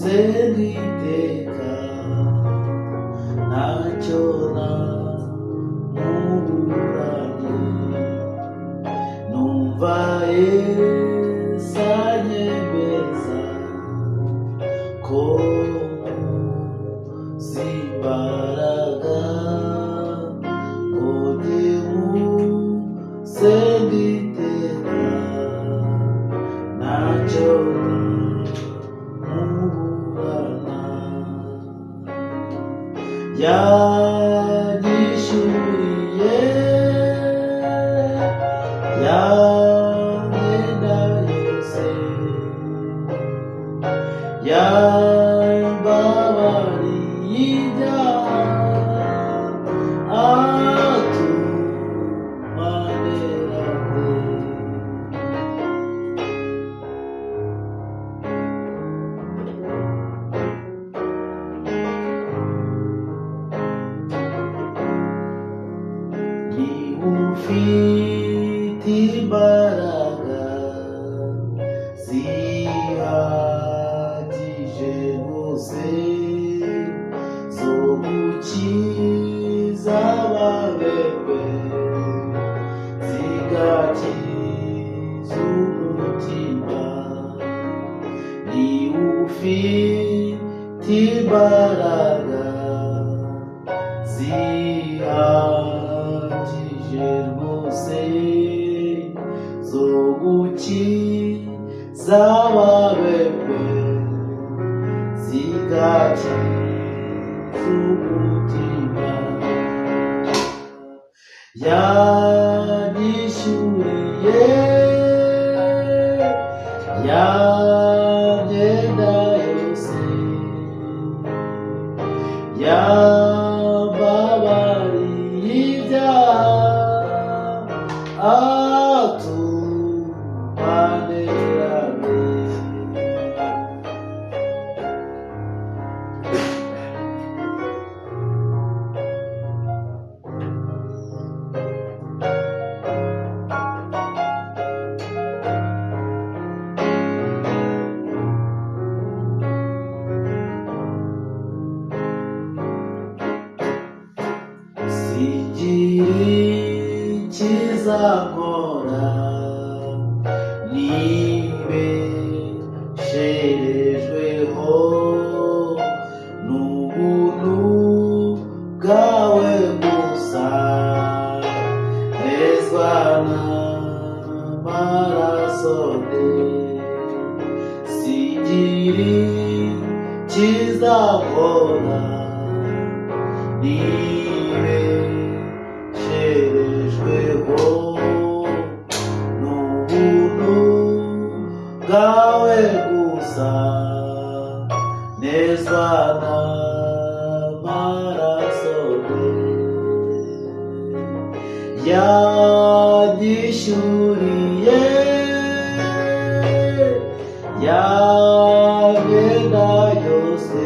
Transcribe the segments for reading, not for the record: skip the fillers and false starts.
seniteka ntacyo namuburanye numva Yesu anyemeza ko zimbaraga ngo njye seniteka ntacyo yanyishyuriye yamyenda yose yambabariye ibyaha atumanerane ufite imbaraga zihagije rwose zo gukiza ababembe zigakiza umutima ni ufite imbaraga zihagije rwose zo gukiza ababembe zigakiza umutima yanyishyuriye yamyenda yose yambabariye ibyaha atumanerane ikizakora nibesherejweho n'ubuntu bwawe gusa nezwa n'amaraso sigira ikizakora nibesherejweho n'ubuntu bwawe gusa nezwa n'amaraso yanyishyuriye yamyenda yose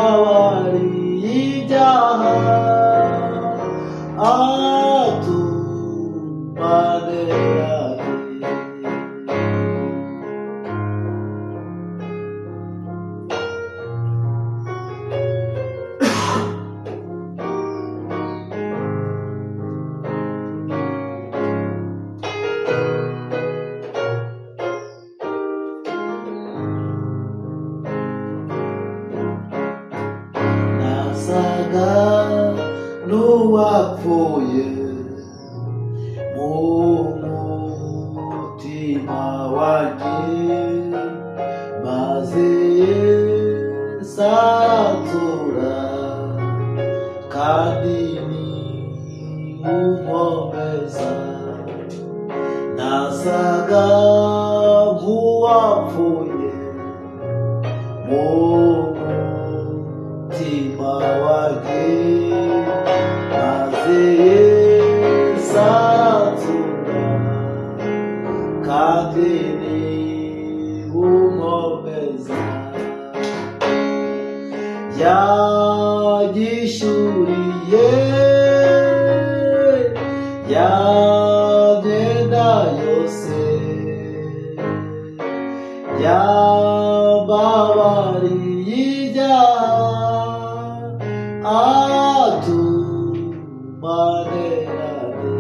yambabariye ibyaha atumanerane nasaga n'uwapfuye mu mutima wanjye maze Yesu aransura kandi niwunkomeza nasaga nk'uwapfuye mu mutima wanjye maze Yesu aransura kandi niwunkomeza yanyishyuriye yamyenda yose yambabariye ibyaha atumanerane.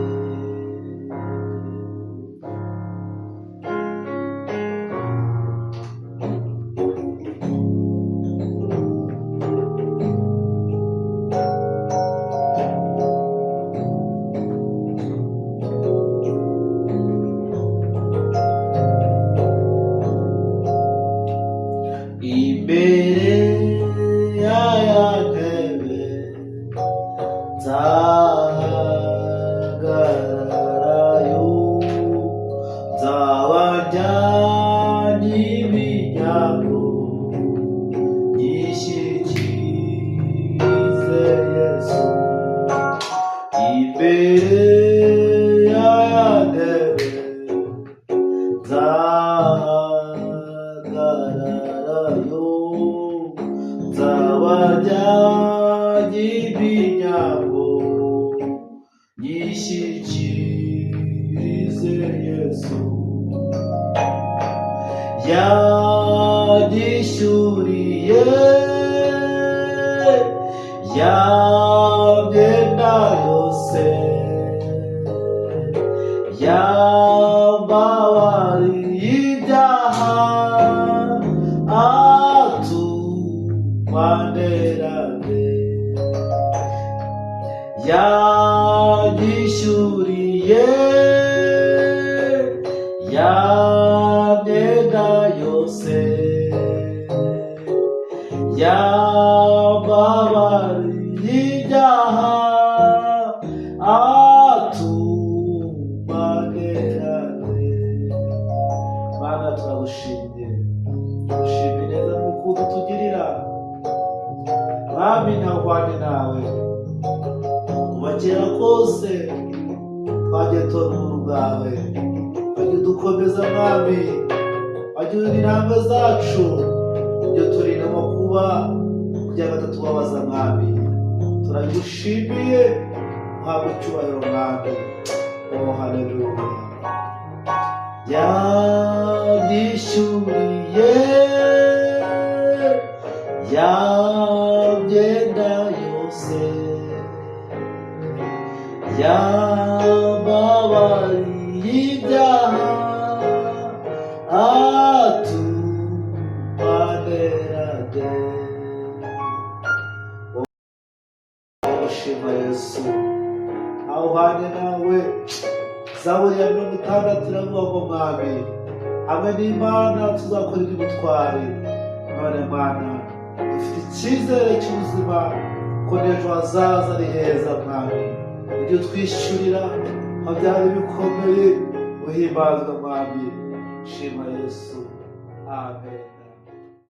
Imbere y'aya ntebe nzahagararayo, nzaba njyanye iminyago nyishyikirize Yesu. Imbere y'aya ntebe nzahagararayo, nzaba njyanye iminyago nyishyikirize Yesu. Yanyishyuriye ya myenda yose, yambabariye ibyaha atumanerane. Yanyishyuriye ya myenda yose, yambabariye ibyaha atumanerane. Mana turagushimye, tugushimye neza n'urukundo utugirira. Mwami ntahwanye nawe, kuva kera kose twagiye tubona ubuntu bwawe, wagiye udukomeza Mwami, wagiye urinda intambwe zacu, ibyo turinda amakuba kugira ngo atatubabaza Mwami. Turabigushimiye, uhabwe icyubahiro Mwami. Oh haleluya. Yanyishyuriye ya myenda yose, yambabariye ibyaha atumanerane. Shima Yesu, aho uhanye nawe. Zaburi ya 60 iravuga ngo Mwami, hamwe n'Imana tuzakora iby'ubutwari. None Mana, dufite icyizere cy'ubuzima ko n'ejo hazaza ari heza Mwami. Ibyo twishyurira byari bikomeye, uhimbazwa Mwami. Shima Yesu, amen.